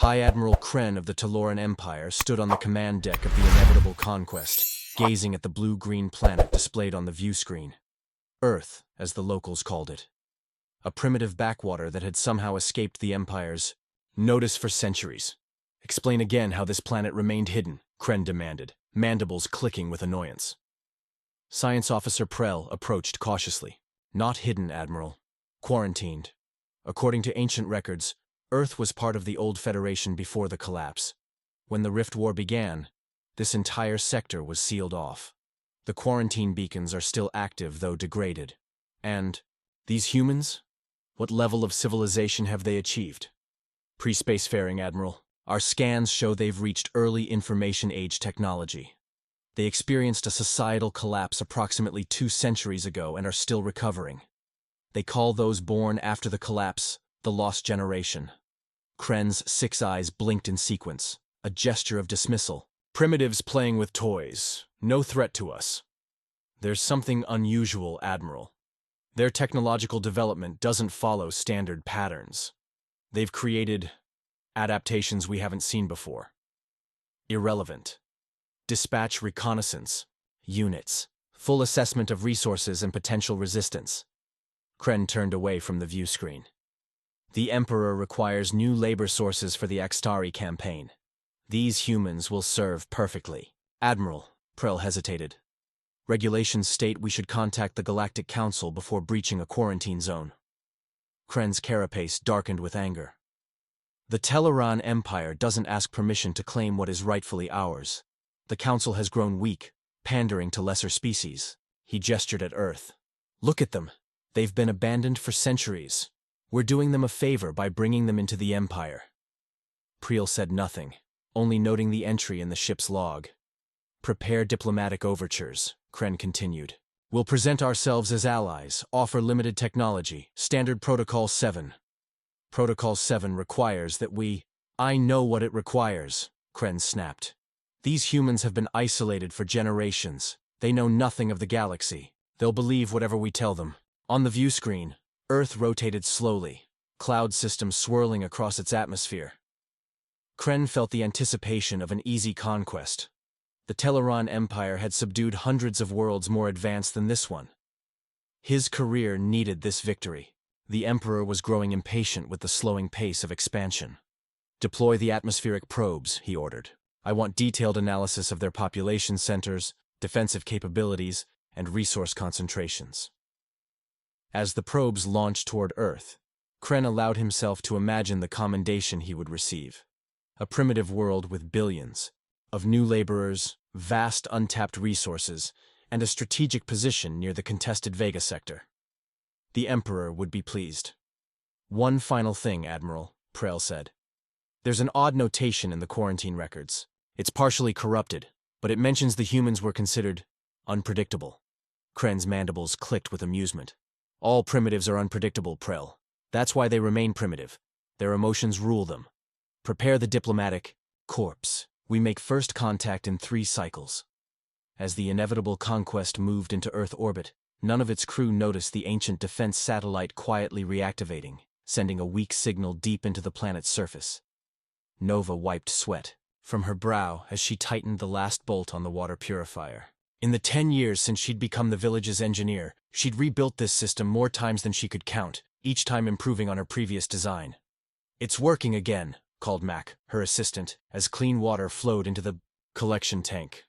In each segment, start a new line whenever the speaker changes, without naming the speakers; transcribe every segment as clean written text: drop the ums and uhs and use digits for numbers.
High Admiral Kren of the Taloran Empire stood on the command deck of the inevitable conquest, gazing at the blue-green planet displayed on the view screen. Earth, as the locals called it. A primitive backwater that had somehow escaped the Empire's notice for centuries. Explain again how this planet remained hidden, Kren demanded, mandibles clicking with annoyance. Science Officer Prell approached cautiously. Not hidden, Admiral. Quarantined. According to ancient records, Earth was part of the old Federation before the collapse. When the Rift War began, this entire sector was sealed off. The quarantine beacons are still active, though degraded. And these humans? What level of civilization have they achieved? Pre-spacefaring, Admiral. Our scans show they've reached early information age technology. They experienced a societal collapse approximately 2 centuries ago and are still recovering. They call those born after the collapse the Lost Generation. Kren's 6 eyes blinked in sequence, a gesture of dismissal. Primitives playing with toys. No threat to us. There's something unusual, Admiral. Their technological development doesn't follow standard patterns. They've created adaptations we haven't seen before. Irrelevant. Dispatch reconnaissance. Units. Full assessment of resources and potential resistance. Kren turned away from the view screen. The Emperor requires new labor sources for the Axtari campaign. These humans will serve perfectly. Admiral, Prell hesitated. Regulations state we should contact the Galactic Council before breaching a quarantine zone. Kren's carapace darkened with anger. The Teleran Empire doesn't ask permission to claim what is rightfully ours. The Council has grown weak, pandering to lesser species. He gestured at Earth. Look at them. They've been abandoned for centuries. We're doing them a favor by bringing them into the Empire. Preel said nothing, only noting the entry in the ship's log. Prepare diplomatic overtures, Kren continued. We'll present ourselves as allies, offer limited technology, Standard Protocol 7. Protocol 7 requires that we— I know what it requires, Kren snapped. These humans have been isolated for generations. They know nothing of the galaxy. They'll believe whatever we tell them. On the view screen, Earth rotated slowly, cloud systems swirling across its atmosphere. Kren felt the anticipation of an easy conquest. The Teleran Empire had subdued hundreds of worlds more advanced than this one. His career needed this victory. The Emperor was growing impatient with the slowing pace of expansion. Deploy the atmospheric probes, he ordered. I want detailed analysis of their population centers, defensive capabilities, and resource concentrations. As the probes launched toward Earth, Kren allowed himself to imagine the commendation he would receive. A primitive world with billions of new laborers, vast untapped resources, and a strategic position near the contested Vega sector. The Emperor would be pleased. One final thing, Admiral, Prell said. There's an odd notation in the quarantine records. It's partially corrupted, but it mentions the humans were considered unpredictable. Kren's mandibles clicked with amusement. All primitives are unpredictable, Prell. That's why they remain primitive. Their emotions rule them. Prepare the diplomatic corpse. We make first contact in 3 cycles. As the inevitable conquest moved into Earth orbit, none of its crew noticed the ancient defense satellite quietly reactivating, sending a weak signal deep into the planet's surface. Nova wiped sweat from her brow as she tightened the last bolt on the water purifier. In the 10 years since she'd become the village's engineer, she'd rebuilt this system more times than she could count, each time improving on her previous design. It's working again, called Mac, her assistant, as clean water flowed into the collection tank.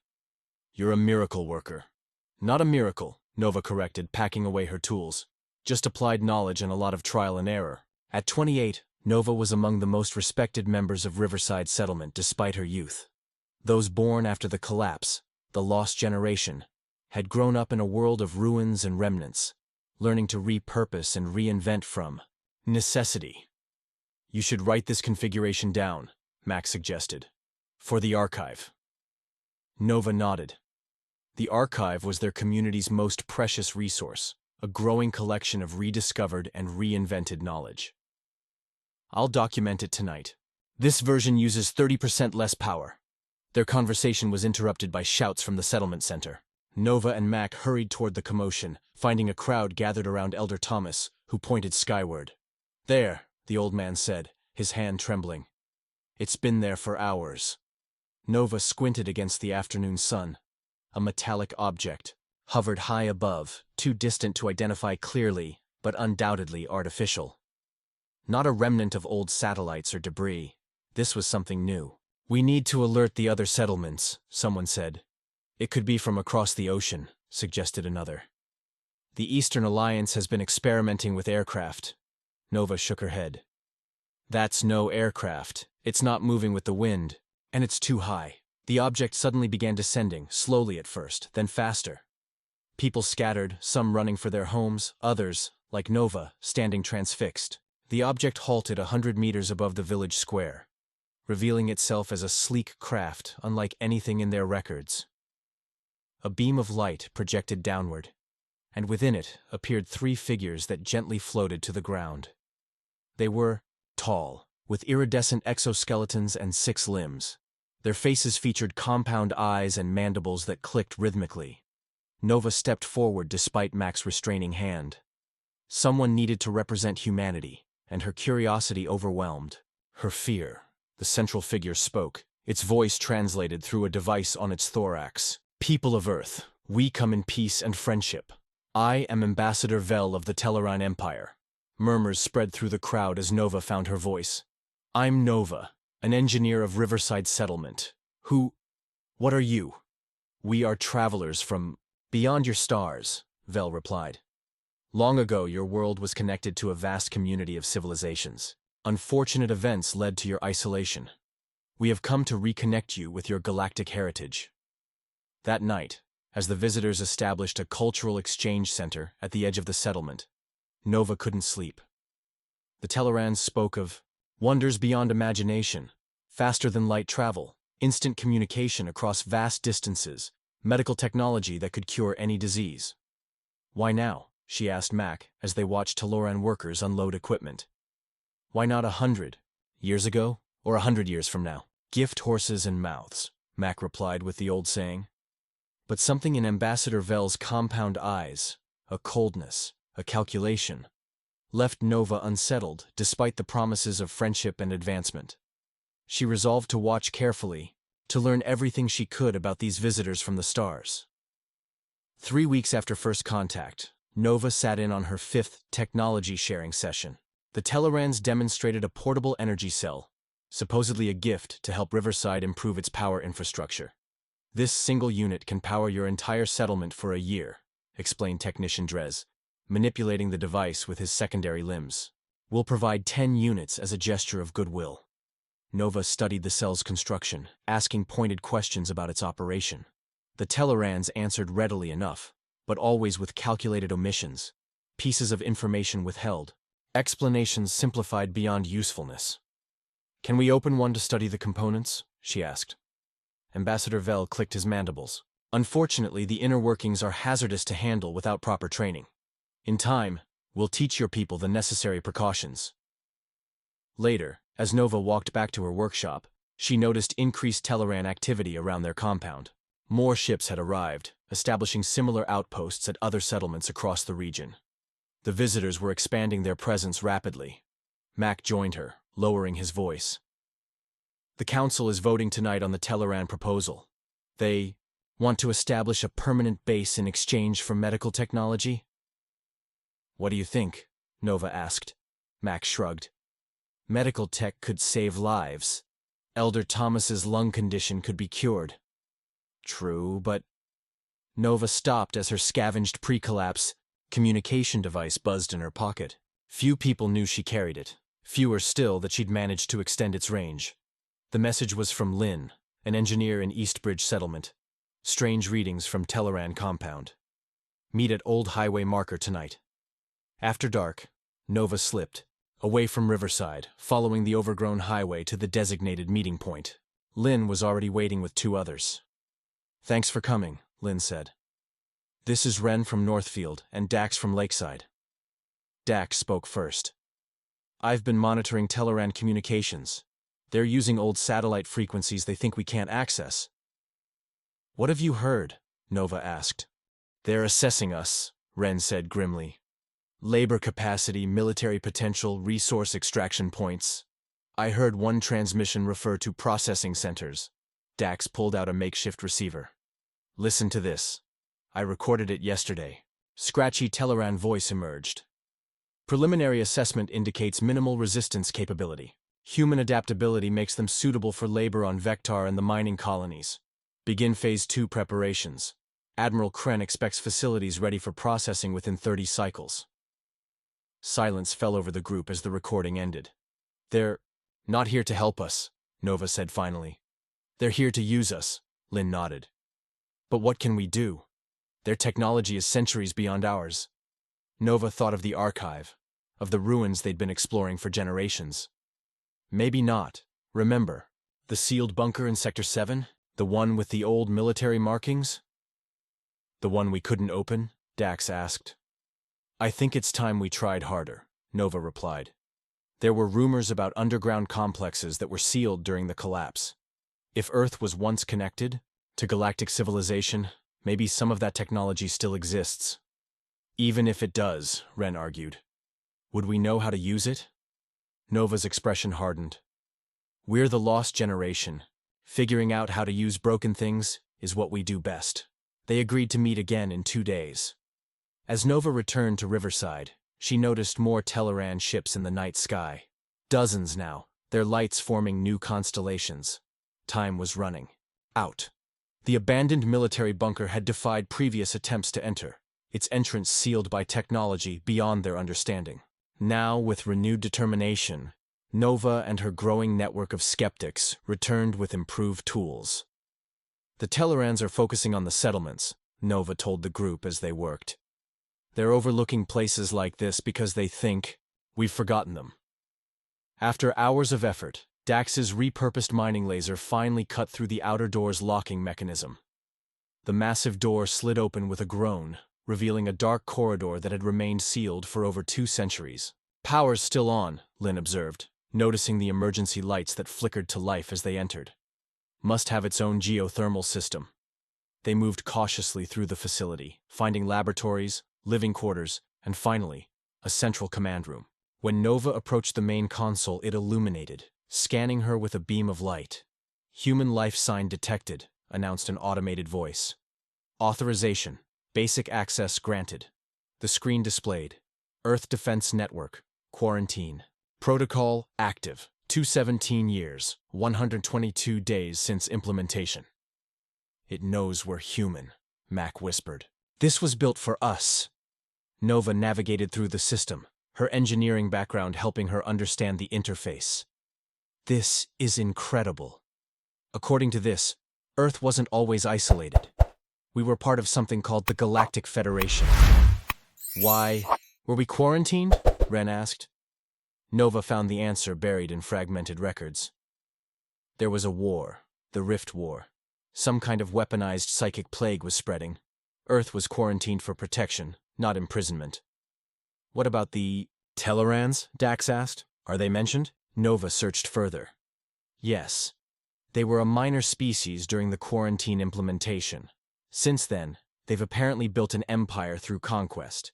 You're a miracle worker. Not a miracle, Nova corrected, packing away her tools. Just applied knowledge and a lot of trial and error. At 28, Nova was among the most respected members of Riverside Settlement despite her youth. Those born after the collapse, the Lost Generation, had grown up in a world of ruins and remnants, learning to repurpose and reinvent from necessity. You should write this configuration down, Max suggested. For the archive. Nova nodded. The archive was their community's most precious resource, a growing collection of rediscovered and reinvented knowledge. I'll document it tonight. This version uses 30% less power. Their conversation was interrupted by shouts from the settlement center. Nova and Mac hurried toward the commotion, finding a crowd gathered around Elder Thomas, who pointed skyward. There, the old man said, his hand trembling. It's been there for hours. Nova squinted against the afternoon sun. A metallic object hovered high above, too distant to identify clearly, but undoubtedly artificial. Not a remnant of old satellites or debris. This was something new. We need to alert the other settlements, someone said. It could be from across the ocean, suggested another. The Eastern Alliance has been experimenting with aircraft. Nova shook her head. That's no aircraft. It's not moving with the wind, and it's too high. The object suddenly began descending, slowly at first, then faster. People scattered, some running for their homes, others, like Nova, standing transfixed. The object halted 100 meters above the village square, revealing itself as a sleek craft unlike anything in their records. A beam of light projected downward, and within it appeared 3 figures that gently floated to the ground. They were tall, with iridescent exoskeletons and 6 limbs. Their faces featured compound eyes and mandibles that clicked rhythmically. Nova stepped forward despite Mac's restraining hand. Someone needed to represent humanity, and her curiosity overwhelmed her fear. The central figure spoke, its voice translated through a device on its thorax. People of Earth, we come in peace and friendship. I am Ambassador Vel of the Teleran Empire. Murmurs spread through the crowd as Nova found her voice. I'm Nova, an engineer of Riverside Settlement. What are you? We are travelers from beyond your stars, Vel replied. Long ago, your world was connected to a vast community of civilizations. Unfortunate events led to your isolation. We have come to reconnect you with your galactic heritage. That night, as the visitors established a cultural exchange center at the edge of the settlement, Nova couldn't sleep. The Telerans spoke of wonders beyond imagination, faster than light travel, instant communication across vast distances, medical technology that could cure any disease. Why now? She asked Mac as they watched Teloran workers unload equipment. Why not 100 years ago, or 100 years from now? Gift horses and mouths, Mac replied with the old saying. But something in Ambassador Vel's compound eyes, a coldness, a calculation, left Nova unsettled despite the promises of friendship and advancement. She resolved to watch carefully, to learn everything she could about these visitors from the stars. 3 weeks after first contact, Nova sat in on her 5th technology sharing session. The Telerans demonstrated a portable energy cell, supposedly a gift to help Riverside improve its power infrastructure. This single unit can power your entire settlement for a year, explained Technician Drez, manipulating the device with his secondary limbs. We'll provide 10 units as a gesture of goodwill. Nova studied the cell's construction, asking pointed questions about its operation. The Telerans answered readily enough, but always with calculated omissions, pieces of information withheld, explanations simplified beyond usefulness. Can we open one to study the components? She asked. Ambassador Vel clicked his mandibles. Unfortunately, the inner workings are hazardous to handle without proper training. In time, we'll teach your people the necessary precautions. Later, as Nova walked back to her workshop, she noticed increased Teleran activity around their compound. More ships had arrived, establishing similar outposts at other settlements across the region. The visitors were expanding their presence rapidly. Mac joined her, lowering his voice. The Council is voting tonight on the Teleran proposal. They want to establish a permanent base in exchange for medical technology? What do you think? Nova asked. Mac shrugged. Medical tech could save lives. Elder Thomas's lung condition could be cured. True, but... Nova stopped as her scavenged pre-collapse communication device buzzed in her pocket. Few people knew she carried it. Fewer still that she'd managed to extend its range. The message was from Lynn, an engineer in Eastbridge Settlement. Strange readings from Teleran compound. Meet at Old Highway Marker tonight. After dark, Nova slipped, away from Riverside, following the overgrown highway to the designated meeting point. Lynn was already waiting with 2 others. Thanks for coming, Lynn said. This is Ren from Northfield and Dax from Lakeside. Dax spoke first. I've been monitoring Teleran communications. They're using old satellite frequencies they think we can't access. What have you heard? Nova asked. They're assessing us, Ren said grimly. Labor capacity, military potential, resource extraction points. I heard one transmission refer to processing centers. Dax pulled out a makeshift receiver. Listen to this. I recorded it yesterday. Scratchy Teleran voice emerged. Preliminary assessment indicates minimal resistance capability. Human adaptability makes them suitable for labor on Vector and the mining colonies. Begin Phase 2 preparations. Admiral Kren expects facilities ready for processing within 30 cycles. Silence fell over the group as the recording ended. They're not here to help us, Nova said finally. They're here to use us, Lynn nodded. But what can we do? Their technology is centuries beyond ours. Nova thought of the archive, of the ruins they'd been exploring for generations. Maybe not. Remember, the sealed bunker in Sector 7? The one with the old military markings? The one we couldn't open? Dax asked. I think it's time we tried harder, Nova replied. There were rumors about underground complexes that were sealed during the collapse. If Earth was once connected to galactic civilization, maybe some of that technology still exists. Even if it does, Ren argued. Would we know how to use it? Nova's expression hardened. We're the lost generation. Figuring out how to use broken things is what we do best. They agreed to meet again in 2 days. As Nova returned to Riverside, she noticed more Teleran ships in the night sky. Dozens now, their lights forming new constellations. Time was running out. The abandoned military bunker had defied previous attempts to enter, its entrance sealed by technology beyond their understanding. Now, with renewed determination, Nova and her growing network of skeptics returned with improved tools. The Telerans are focusing on the settlements, Nova told the group as they worked. They're overlooking places like this because they think we've forgotten them. After hours of effort, Dax's repurposed mining laser finally cut through the outer door's locking mechanism. The massive door slid open with a groan, revealing a dark corridor that had remained sealed for over 2 centuries. Power's still on, Lynn observed, noticing the emergency lights that flickered to life as they entered. Must have its own geothermal system. They moved cautiously through the facility, finding laboratories, living quarters, and finally, a central command room. When Nova approached the main console, it illuminated, scanning her with a beam of light. Human life sign detected, announced an automated voice. Authorization. Basic access granted. The screen displayed. Earth Defense Network. Quarantine. Protocol active. 217 years, 122 days since implementation. It knows we're human, Mac whispered. This was built for us. Nova navigated through the system, her engineering background helping her understand the interface. This is incredible. According to this, Earth wasn't always isolated. We were part of something called the Galactic Federation. Why were we quarantined? Ren asked. Nova found the answer buried in fragmented records. There was a war, the Rift War. Some kind of weaponized psychic plague was spreading. Earth was quarantined for protection, not imprisonment. What about the Telerans? Dax asked. Are they mentioned? Nova searched further. Yes. They were a minor species during the quarantine implementation. Since then, they've apparently built an empire through conquest.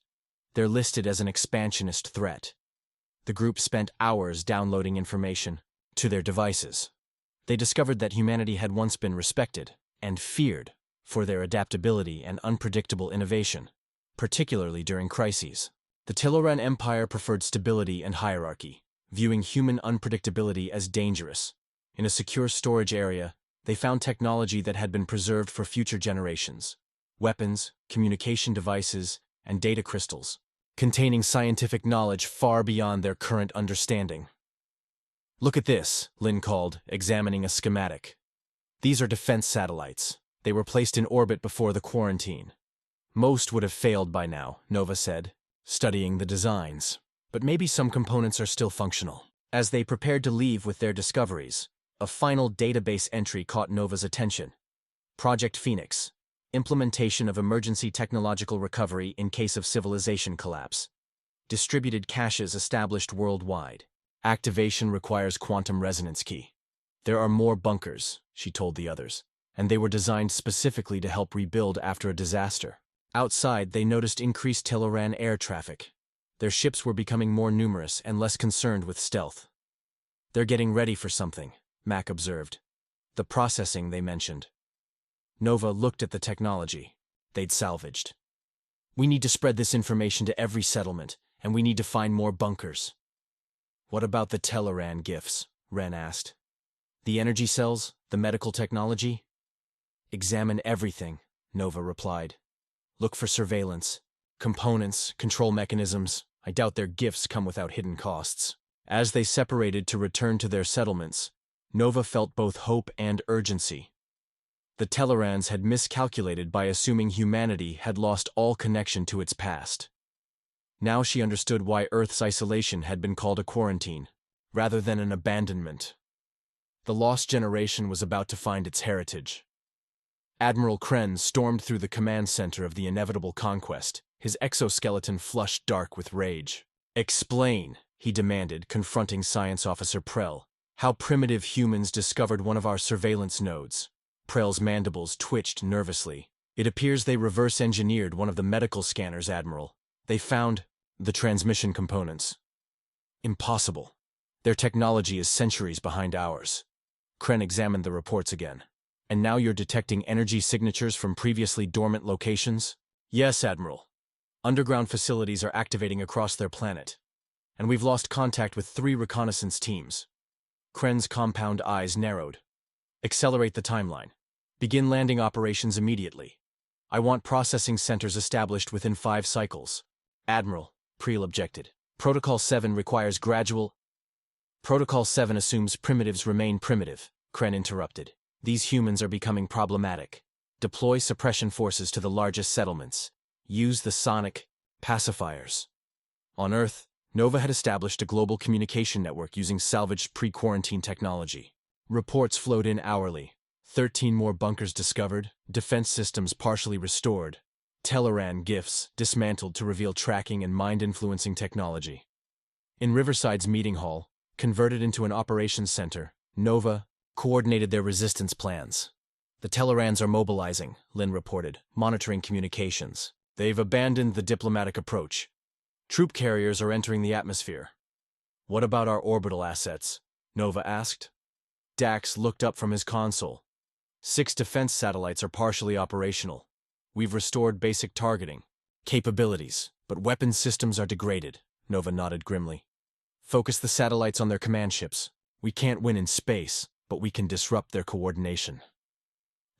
They're listed as an expansionist threat. The group spent hours downloading information to their devices. They discovered that humanity had once been respected and feared for their adaptability and unpredictable innovation, particularly during crises. The Teloran Empire preferred stability and hierarchy, viewing human unpredictability as dangerous. In a secure storage area, they found technology that had been preserved for future generations: weapons, communication devices, and data crystals, containing scientific knowledge far beyond their current understanding. Look at this, Lynn called, examining a schematic. These are defense satellites. They were placed in orbit before the quarantine. Most would have failed by now, Nova said, studying the designs. But maybe some components are still functional. As they prepared to leave with their discoveries, a final database entry caught Nova's attention. Project Phoenix. Implementation of emergency technological recovery in case of civilization collapse. Distributed caches established worldwide. Activation requires quantum resonance key. There are more bunkers, she told the others, and they were designed specifically to help rebuild after a disaster. Outside, they noticed increased Teloran air traffic. Their ships were becoming more numerous and less concerned with stealth. They're getting ready for something, Mac observed. The processing they mentioned. Nova looked at the technology they'd salvaged. We need to spread this information to every settlement, and we need to find more bunkers. What about the Teleran gifts? Ren asked. The energy cells? The medical technology? Examine everything, Nova replied. Look for surveillance, components, control mechanisms. I doubt their gifts come without hidden costs. As they separated to return to their settlements, Nova felt both hope and urgency. The Telerans had miscalculated by assuming humanity had lost all connection to its past. Now she understood why Earth's isolation had been called a quarantine, rather than an abandonment. The lost generation was about to find its heritage. Admiral Kren stormed through the command center of the inevitable conquest, his exoskeleton flushed dark with rage. Explain, he demanded, confronting Science Officer Prell, how primitive humans discovered one of our surveillance nodes. Prell's mandibles twitched nervously. It appears they reverse-engineered one of the medical scanners, Admiral. They found the transmission components. Impossible. Their technology is centuries behind ours. Kren examined the reports again. And now you're detecting energy signatures from previously dormant locations? Yes, Admiral. Underground facilities are activating across their planet. And we've lost contact with 3 reconnaissance teams. Kren's compound eyes narrowed. Accelerate the timeline. Begin landing operations immediately. I want processing centers established within 5 cycles. Admiral, Preel objected. Protocol 7 requires gradual... Protocol 7 assumes primitives remain primitive, Kren interrupted. These humans are becoming problematic. Deploy suppression forces to the largest settlements. Use the sonic pacifiers. On Earth, Nova had established a global communication network using salvaged pre-quarantine technology. Reports flowed in hourly. 13 more bunkers discovered, defense systems partially restored, Teleran gifts dismantled to reveal tracking and mind-influencing technology. In Riverside's meeting hall, converted into an operations center, Nova coordinated their resistance plans. The Telerans are mobilizing, Lin reported, monitoring communications. They've abandoned the diplomatic approach. Troop carriers are entering the atmosphere. What about our orbital assets? Nova asked. Dax looked up from his console. 6 defense satellites are partially operational. We've restored basic targeting capabilities, but weapons systems are degraded, Nova nodded grimly. Focus the satellites on their command ships. We can't win in space, but we can disrupt their coordination.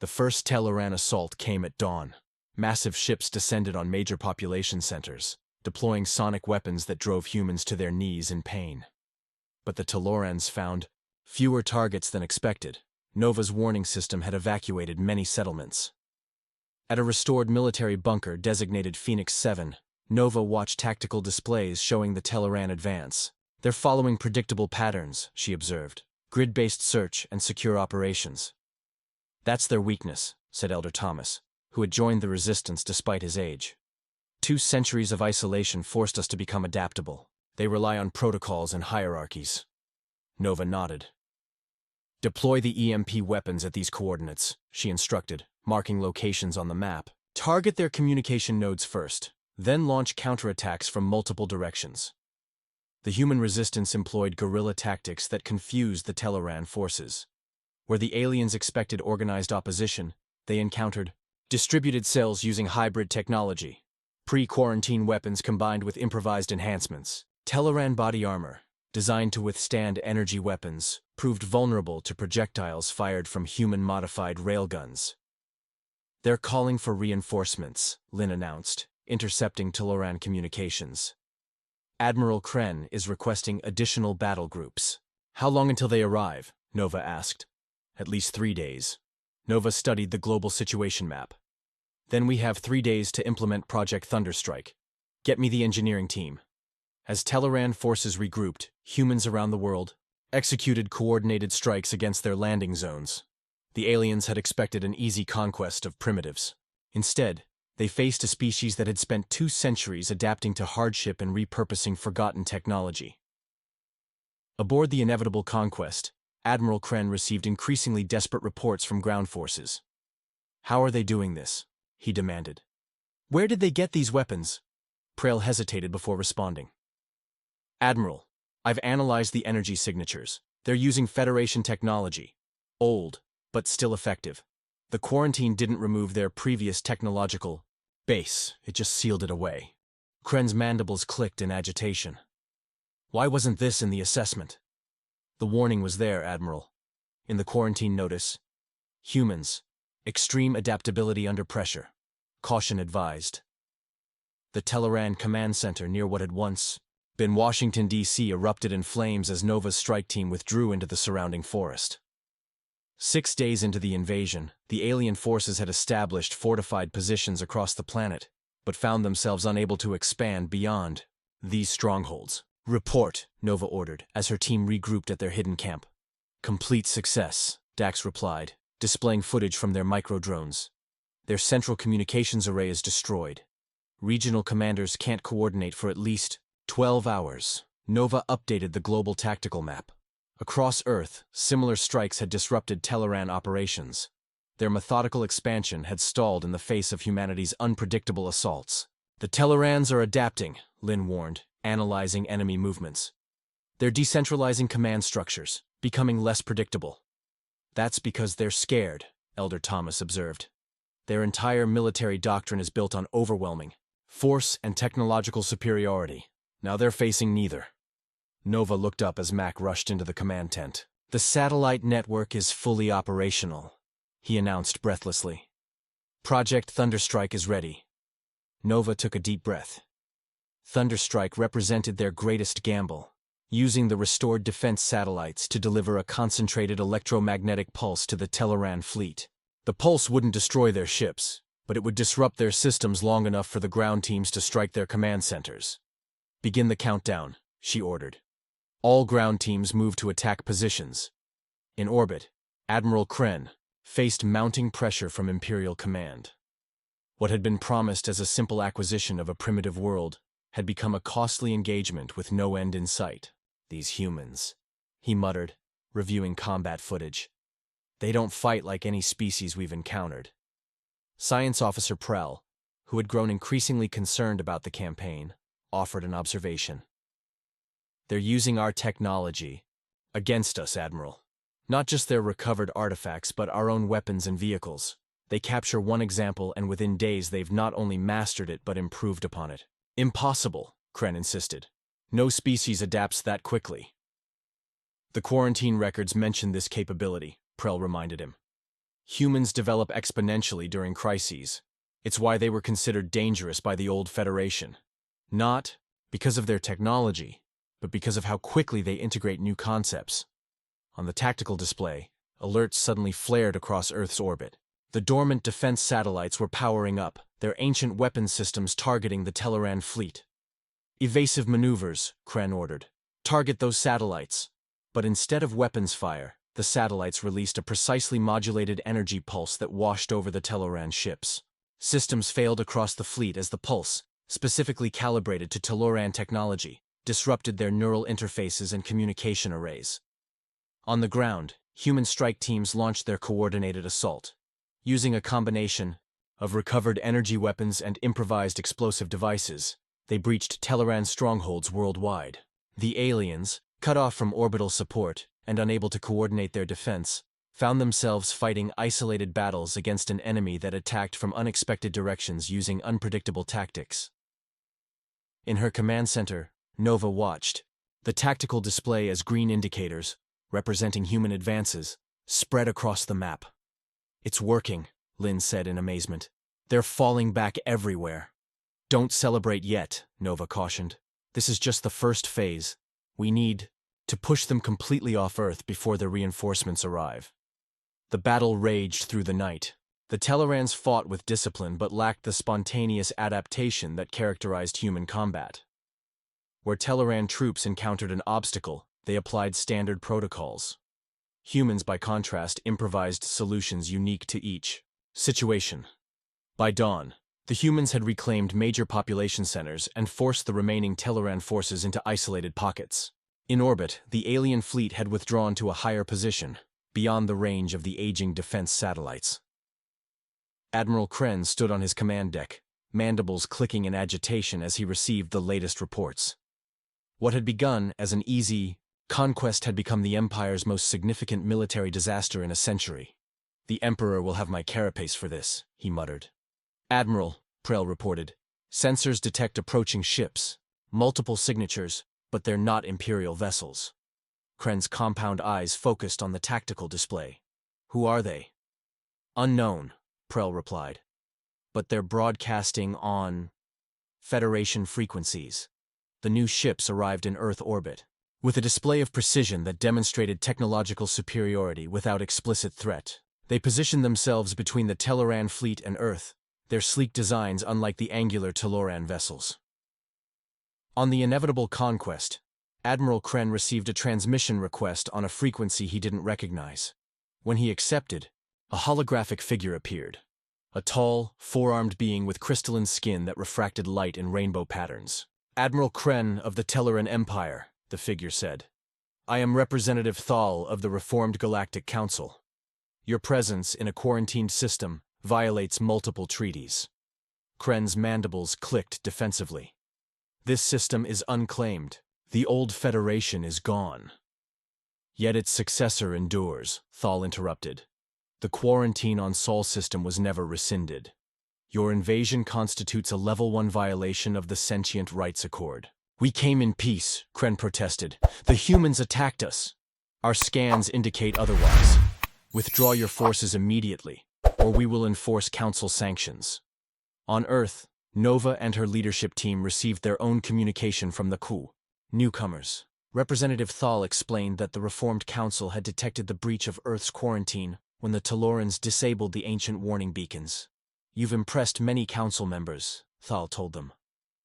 The first Teleran assault came at dawn. Massive ships descended on major population centers, deploying sonic weapons that drove humans to their knees in pain. But the Telorans found fewer targets than expected. Nova's warning system had evacuated many settlements. At a restored military bunker designated Phoenix 7, Nova watched tactical displays showing the Teleran advance. They're following predictable patterns, she observed. Grid-based search and secure operations. That's their weakness, said Elder Thomas, who had joined the resistance despite his age. 2 centuries of isolation forced us to become adaptable. They rely on protocols and hierarchies. Nova nodded. Deploy the EMP weapons at these coordinates, she instructed, marking locations on the map. Target their communication nodes first, then launch counterattacks from multiple directions. The human resistance employed guerrilla tactics that confused the Teleran forces. Where the aliens expected organized opposition, they encountered distributed cells using hybrid technology, pre-quarantine weapons combined with improvised enhancements. Teleran body armor, designed to withstand energy weapons, proved vulnerable to projectiles fired from human-modified railguns. They're calling for reinforcements, Lin announced, intercepting Teleran communications. Admiral Kren is requesting additional battle groups. How long until they arrive? Nova asked. At least 3 days. Nova studied the global situation map. Then we have 3 days to implement Project Thunderstrike. Get me the engineering team. As Teleran forces regrouped, humans around the world executed coordinated strikes against their landing zones. The aliens had expected an easy conquest of primitives. Instead, they faced a species that had spent 2 centuries adapting to hardship and repurposing forgotten technology. Aboard the inevitable conquest, Admiral Kren received increasingly desperate reports from ground forces. How are they doing this? He demanded. Where did they get these weapons? Prale hesitated before responding. Admiral, I've analyzed the energy signatures. They're using Federation technology. Old, but still effective. The quarantine didn't remove their previous technological base, it just sealed it away. Kren's mandibles clicked in agitation. Why wasn't this in the assessment? The warning was there, Admiral. In the quarantine notice. Humans. Extreme adaptability under pressure. Caution advised. The Teleran Command Center near what had once been Washington, D.C. erupted in flames as Nova's strike team withdrew into the surrounding forest. 6 days into the invasion, the alien forces had established fortified positions across the planet, but found themselves unable to expand beyond these strongholds. Report, Nova ordered, as her team regrouped at their hidden camp. Complete success, Dax replied, displaying footage from their microdrones. Their central communications array is destroyed. Regional commanders can't coordinate for at least 12 hours. Nova updated the global tactical map. Across Earth, similar strikes had disrupted Teleran operations. Their methodical expansion had stalled in the face of humanity's unpredictable assaults. The Telerans are adapting, Lin warned, analyzing enemy movements. They're decentralizing command structures, becoming less predictable. That's because they're scared, Elder Thomas observed. Their entire military doctrine is built on overwhelming force and technological superiority. Now they're facing neither. Nova looked up as Mac rushed into the command tent. The satellite network is fully operational, he announced breathlessly. Project Thunderstrike is ready. Nova took a deep breath. Thunderstrike represented their greatest gamble, using the restored defense satellites to deliver a concentrated electromagnetic pulse to the Teleran fleet. The pulse wouldn't destroy their ships, but it would disrupt their systems long enough for the ground teams to strike their command centers. Begin the countdown, she ordered. All ground teams moved to attack positions. In orbit, Admiral Kren faced mounting pressure from Imperial Command. What had been promised as a simple acquisition of a primitive world had become a costly engagement with no end in sight. These humans, he muttered, reviewing combat footage. They don't fight like any species we've encountered. Science Officer Prell, who had grown increasingly concerned about the campaign, offered an observation. They're using our technology against us, Admiral. Not just their recovered artifacts, but our own weapons and vehicles. They capture one example, and within days they've not only mastered it but improved upon it. Impossible, Kren insisted. No species adapts that quickly. The quarantine records mention this capability, Prell reminded him. Humans develop exponentially during crises. It's why they were considered dangerous by the old Federation. Not because of their technology, but because of how quickly they integrate new concepts. On the tactical display, alerts suddenly flared across Earth's orbit. The dormant defense satellites were powering up, their ancient weapons systems targeting the Teleran fleet. Evasive maneuvers, Kren ordered. Target those satellites. But instead of weapons fire, the satellites released a precisely modulated energy pulse that washed over the Teleran ships. Systems failed across the fleet as the pulse, specifically calibrated to Teleran technology, disrupted their neural interfaces and communication arrays. On the ground, human strike teams launched their coordinated assault. Using a combination of recovered energy weapons and improvised explosive devices, they breached Teleran strongholds worldwide. The aliens, cut off from orbital support and unable to coordinate their defense, found themselves fighting isolated battles against an enemy that attacked from unexpected directions using unpredictable tactics. In her command center, Nova watched. The tactical display as green indicators, representing human advances, spread across the map. It's working, Lin said in amazement. They're falling back everywhere. Don't celebrate yet, Nova cautioned. This is just the first phase. We need to push them completely off Earth before their reinforcements arrive. The battle raged through the night. The Telerans fought with discipline but lacked the spontaneous adaptation that characterized human combat. Where Teleran troops encountered an obstacle, they applied standard protocols. Humans, by contrast, improvised solutions unique to each situation. By dawn, the humans had reclaimed major population centers and forced the remaining Teleran forces into isolated pockets. In orbit, the alien fleet had withdrawn to a higher position, beyond the range of the aging defense satellites. Admiral Kren stood on his command deck, mandibles clicking in agitation as he received the latest reports. What had begun as an easy Conquest had become the Empire's most significant military disaster in a century. "The Emperor will have my carapace for this," he muttered. "Admiral," Prell reported, "sensors detect approaching ships. Multiple signatures, but they're not Imperial vessels." Kren's compound eyes focused on the tactical display. "Who are they?" "Unknown," Prell replied. "But they're broadcasting on Federation frequencies." The new ships arrived in Earth orbit, with a display of precision that demonstrated technological superiority without explicit threat. They positioned themselves between the Teleran fleet and Earth, their sleek designs unlike the angular Teloran vessels. On the inevitable conquest, Admiral Kren received a transmission request on a frequency he didn't recognize. When he accepted, a holographic figure appeared. A tall, four-armed being with crystalline skin that refracted light in rainbow patterns. "Admiral Kren of the Teleran Empire," the figure said. "I am Representative Thal of the Reformed Galactic Council. Your presence in a quarantined system violates multiple treaties." Kren's mandibles clicked defensively. "This system is unclaimed. The old Federation is gone." "Yet its successor endures," Thal interrupted. "The quarantine on Sol system was never rescinded. Your invasion constitutes a Level 1 violation of the Sentient Rights Accord." "We came in peace," Kren protested. "The humans attacked us. Our scans indicate otherwise. Withdraw your forces immediately, or we will enforce Council sanctions." On Earth, Nova and her leadership team received their own communication from the Ku. Newcomers. Representative Thal explained that the Reformed Council had detected the breach of Earth's quarantine when the Telorans disabled the ancient warning beacons. "You've impressed many council members," Thal told them.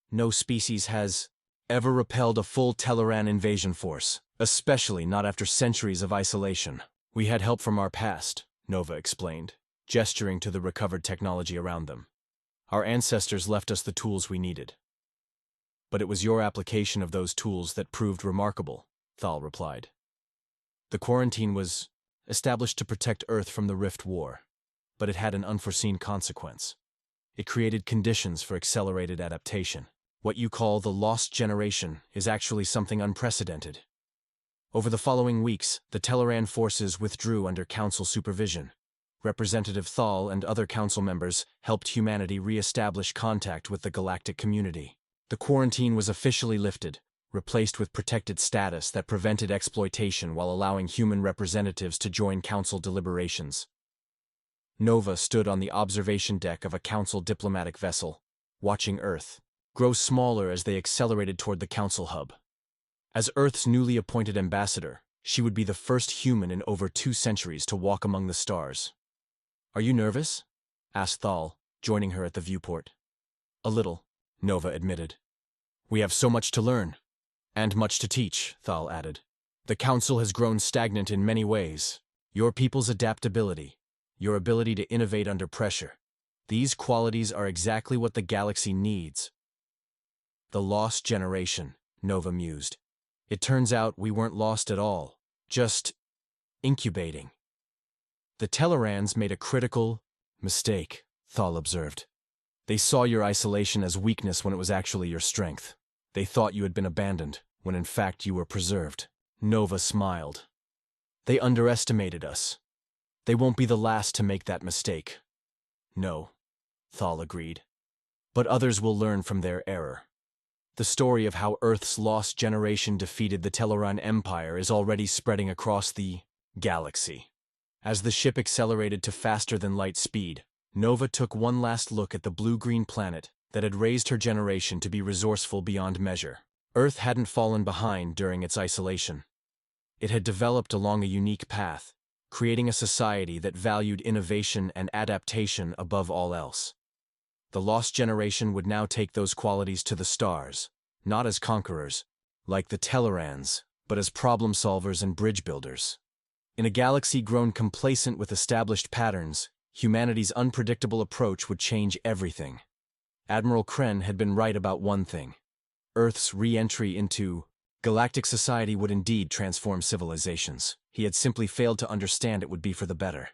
"No species has ever repelled a full Teloran invasion force, especially not after centuries of isolation." "We had help from our past," Nova explained, gesturing to the recovered technology around them. "Our ancestors left us the tools we needed." "But it was your application of those tools that proved remarkable," Thal replied. "The quarantine was established to protect Earth from the Rift War, but it had an unforeseen consequence. It created conditions for accelerated adaptation. What you call the lost generation is actually something unprecedented." Over the following weeks, the Teleran forces withdrew under Council supervision. Representative Thal and other Council members helped humanity re-establish contact with the galactic community. The quarantine was officially lifted, replaced with protected status that prevented exploitation while allowing human representatives to join Council deliberations. Nova stood on the observation deck of a Council diplomatic vessel, watching Earth grow smaller as they accelerated toward the Council hub. As Earth's newly appointed ambassador, she would be the first human in over 2 centuries to walk among the stars. "Are you nervous?" asked Thal, joining her at the viewport. "A little," Nova admitted. "We have so much to learn. And much to teach," Thal added. "The Council has grown stagnant in many ways. Your people's adaptability, your ability to innovate under pressure. These qualities are exactly what the galaxy needs." "The lost generation," Nova mused. "It turns out we weren't lost at all, just incubating." "The Telorans made a critical mistake," Thal observed. "They saw your isolation as weakness when it was actually your strength. They thought you had been abandoned, when in fact you were preserved." Nova smiled. "They underestimated us. They won't be the last to make that mistake." "No," Thal agreed. "But others will learn from their error." The story of how Earth's lost generation defeated the Teloran Empire is already spreading across the galaxy. As the ship accelerated to faster-than-light speed, Nova took one last look at the blue-green planet that had raised her generation to be resourceful beyond measure. Earth hadn't fallen behind during its isolation. It had developed along a unique path, creating a society that valued innovation and adaptation above all else. The lost generation would now take those qualities to the stars, not as conquerors, like the Telorans, but as problem-solvers and bridge-builders. In a galaxy grown complacent with established patterns, humanity's unpredictable approach would change everything. Admiral Kren had been right about one thing. Earth's re-entry into galactic society would indeed transform civilizations. He had simply failed to understand it would be for the better.